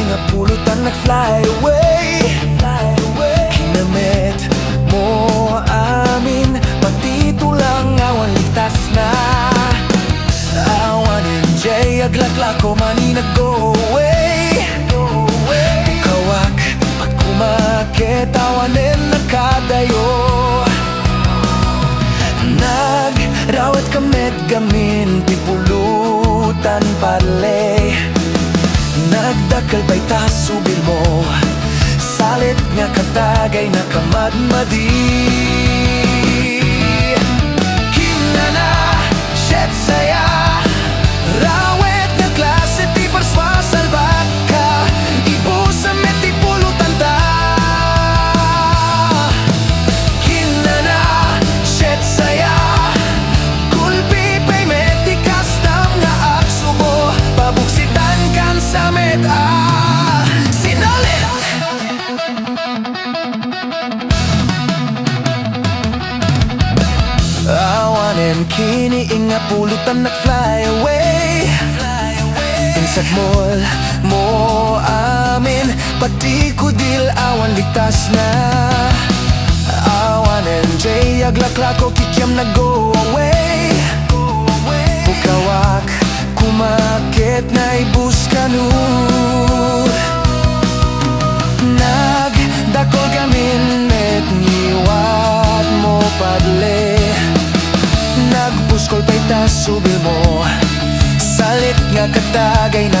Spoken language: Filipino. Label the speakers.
Speaker 1: nga pulutan nag-fly away. Kinamit mo amin, pati tulang awan ligtas na. Awan enjay aglakla ko mani nag-go away. Kawak pat kumakit awanin nakadayo. Nagrawat kamit gamin pipulutan parle. Nagdakal pa'y tasubil mo, salit nga katagay na kamadmadi. Kinana, shet saya, rawet nga klase ti perswasal baka, ibusa meti pulutan ta. Kinana, shet saya, kulpi pa'y meti kastam nga aksubo, pabuksitan kan sa meta. Sinalit! Awanen kini inga pulutan nag-fly away. Insat mall mo amin, pati kudil awan ligtas na. Awanen jay aglakla ko kikiam nag-go away. Bukawak kumakit na ibus kanur. Nagdakol gamin met niwat mo padle. Nagpuskol pa'y tasubil mo, salit nga katagay na